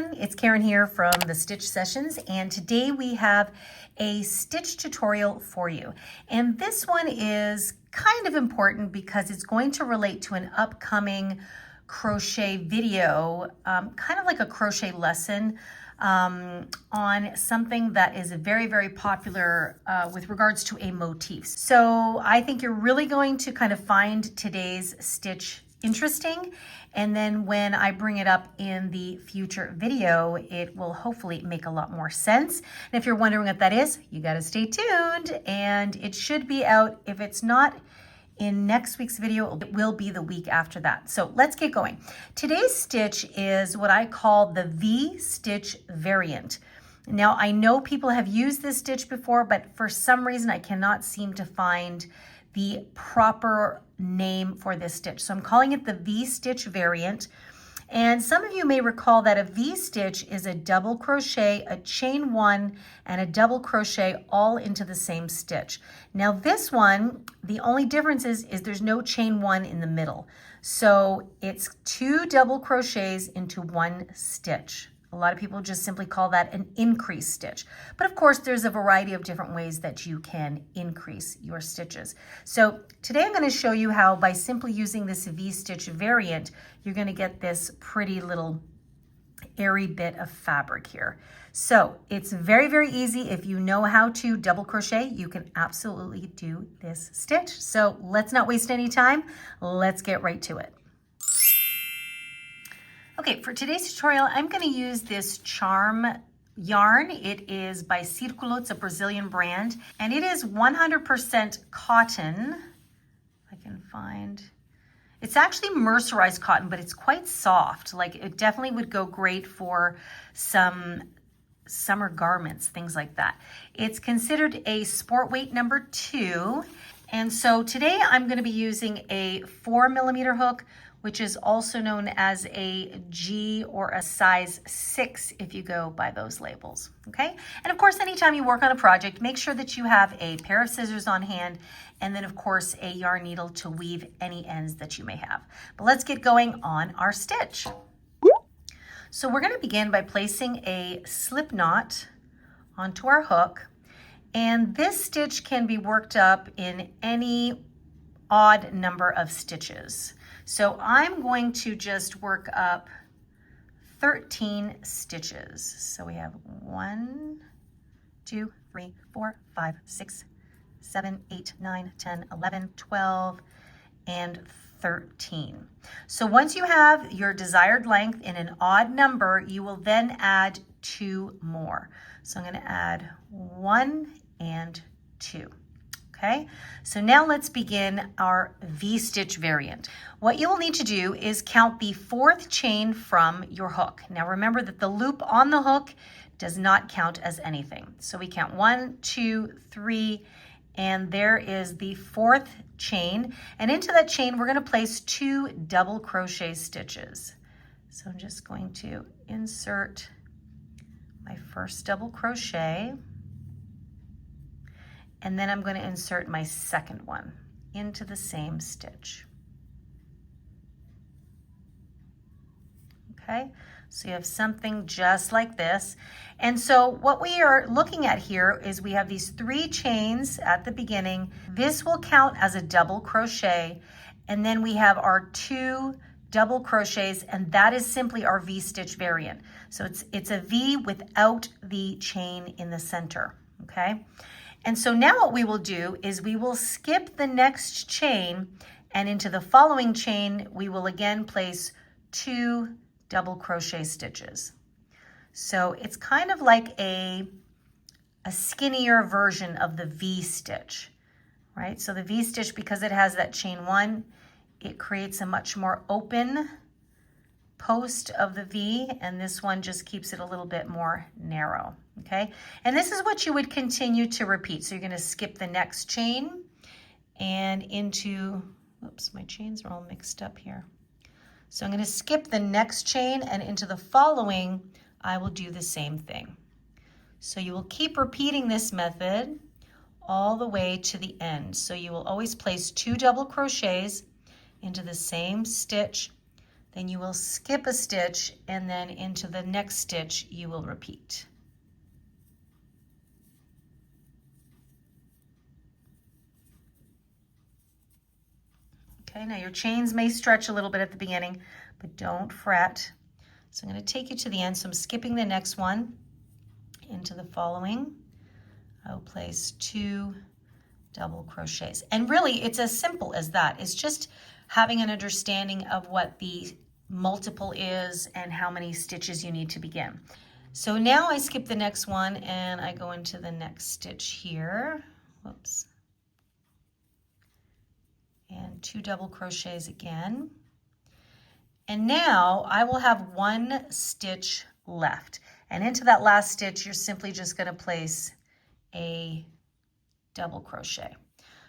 everyone, it's Karen here from the Stitch Sessions, and today we have a stitch tutorial for you. And this one is kind of important because it's going to relate to an upcoming crochet video, kind of like a crochet lesson on something that is very, very popular with regards to a motif. So I think you're really going to kind of find today's stitch interesting, and then when I bring it up in the future video, it will hopefully make a lot more sense. And if you're wondering what that is, you got to stay tuned, and it should be out. If it's not in next week's video, it will be the week after that. So let's get going. Today's stitch is what I call the V-stitch variant. Now, I know people have used this stitch before, but for some reason I cannot seem to find the proper name for this stitch. So I'm calling it the V-stitch variant. And some of you may recall that a V-stitch is a double crochet, a chain one, and a double crochet all into the same stitch. Now this one, the only difference is there's no chain one in the middle. So it's 2 double crochets into 1 stitch. A lot of people just simply call that an increase stitch. But of course, there's a variety of different ways that you can increase your stitches. So today I'm going to show you how by simply using this V-stitch variant, you're going to get this pretty little airy bit of fabric here. So it's very, very easy. If you know how to double crochet, you can absolutely do this stitch. So let's not waste any time. Let's get right to it. Okay, for today's tutorial, I'm going to use this charm yarn. It is by Círculo. It's a Brazilian brand, and it is 100% cotton. I can find. It's actually mercerized cotton, but it's quite soft. Like, it definitely would go great for some summer garments, things like that. It's considered a sport weight number 2. And so today I'm going to be using a 4mm hook, which is also known as a G or a size 6 if you go by those labels, okay? And of course, anytime you work on a project, make sure that you have a pair of scissors on hand, and then of course a yarn needle to weave any ends that you may have. But let's get going on our stitch. So we're gonna begin by placing a slip knot onto our hook, and this stitch can be worked up in any odd number of stitches. So I'm going to just work up 13 stitches. So we have 1, 2, 3, 4, 5, 6, 7, 8, 9, 10, 11, 12, and 13. So once you have your desired length in an odd number, you will then add 2 more. So I'm going to add 1 and 2. Okay, so now let's begin our V-stitch variant. What you'll need to do is count the 4th chain from your hook. Now remember that the loop on the hook does not count as anything. So we count 1, 2, 3, and there is the 4th chain. And into that chain, we're going to place 2 double crochet stitches. So I'm just going to insert my first double crochet. And then I'm going to insert my second one into the same stitch. Okay, so you have something just like this. And so what we are looking at here is we have these 3 chains at the beginning. This will count as a double crochet. And then we have our 2 double crochets, and that is simply our V-stitch variant. So it's a V without the chain in the center, okay? And so now what we will do is we will skip the next chain, and into the following chain, we will again place 2 double crochet stitches. So it's kind of like a skinnier version of the V-stitch, right? So the V-stitch, because it has that chain 1, it creates a much more open post of the V, and this one just keeps it a little bit more narrow, okay? And this is what you would continue to repeat. So you're going to skip the next chain and into, oops, my chains are all mixed up here. So I'm going to skip the next chain, and into the following, I will do the same thing. So you will keep repeating this method all the way to the end. So you will always place 2 double crochets into the same stitch, then you will skip a stitch, and then into the next stitch you will repeat. Okay, now your chains may stretch a little bit at the beginning, but don't fret. So I'm going to take you to the end. So I'm skipping the next one into the following. I will place 2 double crochets. And really, it's as simple as that. It's just having an understanding of what the multiple is and how many stitches you need to begin. So now I skip the next one and I go into the next stitch here. Whoops. And 2 double crochets again. And now I will have 1 stitch left. And into that last stitch, you're simply just going to place a double crochet.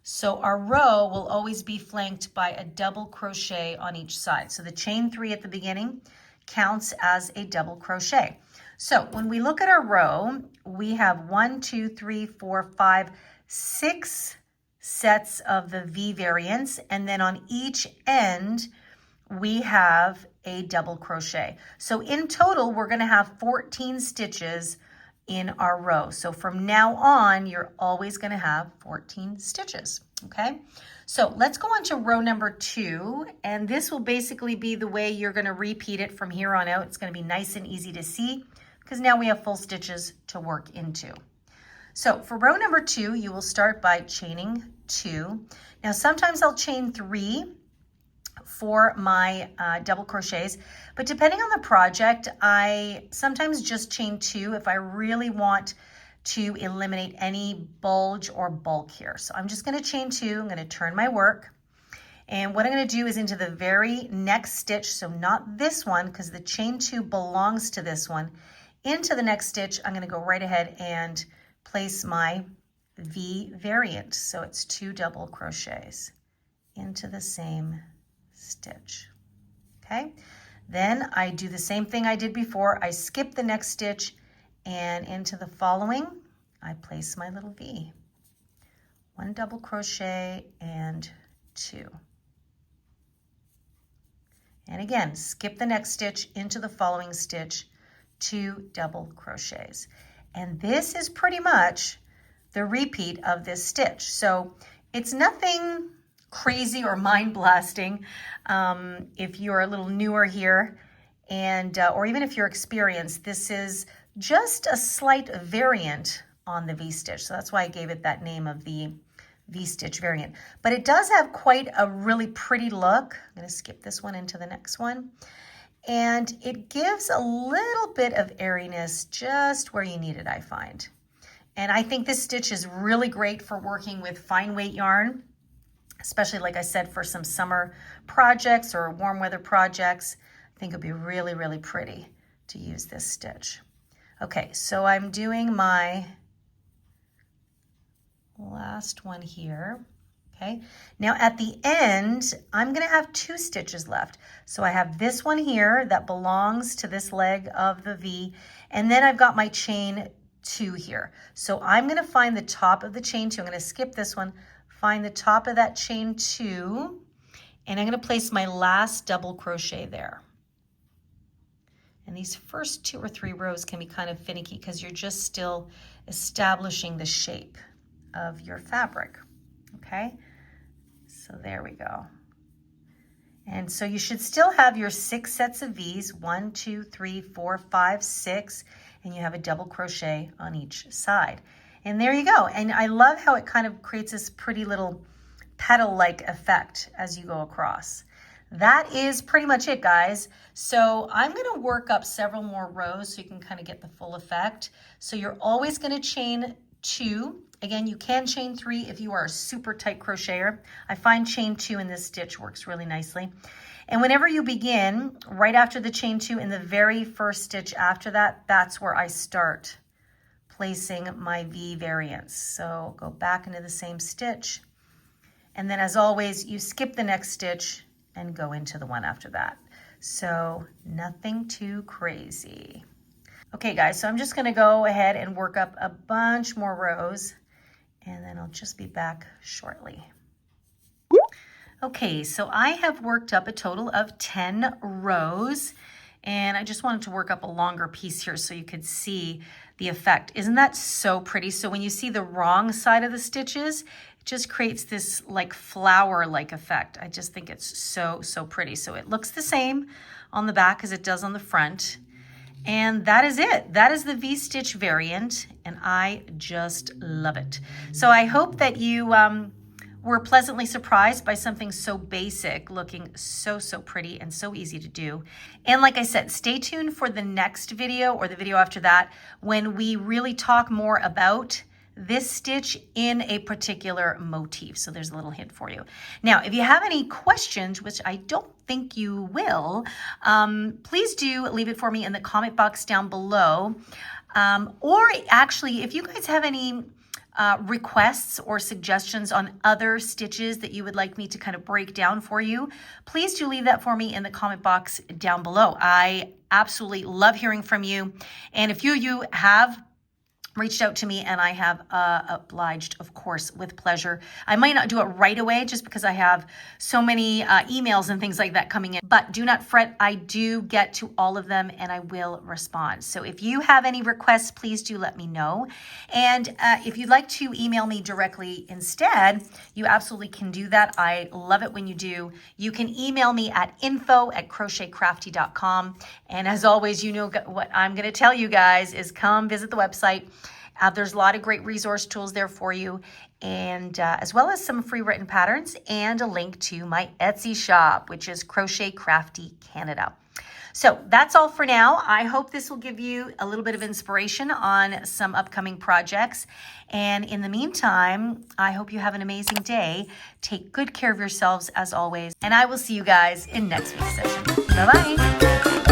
So our row will always be flanked by a double crochet on each side. So the chain 3 at the beginning counts as a double crochet. So when we look at our row, we have 1, 2, 3, 4, 5, 6 sets of the V variants, and then on each end we have a double crochet. So in total we're going to have 14 stitches in our row. So from now on you're always going to have 14 stitches. Okay, so let's go on to row number 2, and this will basically be the way you're going to repeat it from here on out. It's going to be nice and easy to see because now we have full stitches to work into. So for row number 2, you will start by chaining 2. Now sometimes I'll chain 3 for my double crochets, but depending on the project, I sometimes just chain 2 if I really want to eliminate any bulge or bulk here. So I'm just going to chain 2. I'm going to turn my work, and what I'm going to do is into the very next stitch, so not this one because the chain 2 belongs to this one. Into the next stitch, I'm going to go right ahead and place my V variant. So it's 2 double crochets into the same stitch. Okay, then I do the same thing I did before. I skip the next stitch, and into the following I place my little V. 1 double crochet and 2. And again, skip the next stitch, into the following stitch, 2 double crochets. And this is pretty much the repeat of this stitch. So it's nothing crazy or mind-blasting if you're a little newer here, and or even if you're experienced. This is just a slight variant on the V-stitch. So that's why I gave it that name of the V-stitch variant. But it does have quite a really pretty look. I'm going to skip this one into the next one. And it gives a little bit of airiness just where you need it, I find. And I think this stitch is really great for working with fine weight yarn, especially, like I said, for some summer projects or warm weather projects. I think it'd be really, really pretty to use this stitch. Okay, so I'm doing my last one here. Okay, now at the end, I'm going to have 2 stitches left. So I have this one here that belongs to this leg of the V, and then I've got my chain 2 here. So I'm going to find the top of the chain 2. I'm going to skip this one, find the top of that chain 2, and I'm going to place my last double crochet there. And these first 2 or 3 rows can be kind of finicky because you're just still establishing the shape of your fabric. Okay, so there we go. And so you should still have your 6 sets of V's, 1, 2, 3, 4, 5, 6, and you have a double crochet on each side. And there you go. And I love how it kind of creates this pretty little petal-like effect as you go across. That is pretty much it, guys. So I'm going to work up several more rows so you can kind of get the full effect. So you're always going to chain 2. Again, you can chain 3 if you are a super tight crocheter. I find chain 2 in this stitch works really nicely. And whenever you begin, right after the chain 2, in the very first stitch after that, that's where I start placing my V variants. So go back into the same stitch. And then as always, you skip the next stitch and go into the one after that. So nothing too crazy. Okay guys, so I'm just gonna go ahead and work up a bunch more rows, and then I'll just be back shortly. Okay, so I have worked up a total of 10 rows, and I just wanted to work up a longer piece here so you could see the effect. Isn't that so pretty? So when you see the wrong side of the stitches, it just creates this like flower-like effect. I just think it's so, so pretty. So it looks the same on the back as it does on the front. And that is it. That is the V-stitch variant, and I just love it. So I hope that you were pleasantly surprised by something so basic, looking so, so pretty and so easy to do. And like I said, stay tuned for the next video or the video after that when we really talk more about this stitch in a particular motif. So there's a little hint for you. Now, if you have any questions, which I don't think you will, please do leave it for me in the comment box down below. Or actually, if you guys have any requests or suggestions on other stitches that you would like me to kind of break down for you, please do leave that for me in the comment box down below. I absolutely love hearing from you. And a few of you have reached out to me, and I have obliged, of course, with pleasure. I might not do it right away just because I have so many emails and things like that coming in, but do not fret. I do get to all of them and I will respond. So if you have any requests, please do let me know. And if you'd like to email me directly instead, you absolutely can do that. I love it when you do. You can email me at info@crochetcrafty.com. And as always, you know what I'm going to tell you guys is come visit the website. There's a lot of great resource tools there for you, and as well as some free written patterns and a link to my Etsy shop, which is Crochet Crafty Canada. So that's all for now. I hope this will give you a little bit of inspiration on some upcoming projects. And in the meantime, I hope you have an amazing day. Take good care of yourselves as always, and I will see you guys in next week's session. Bye-bye.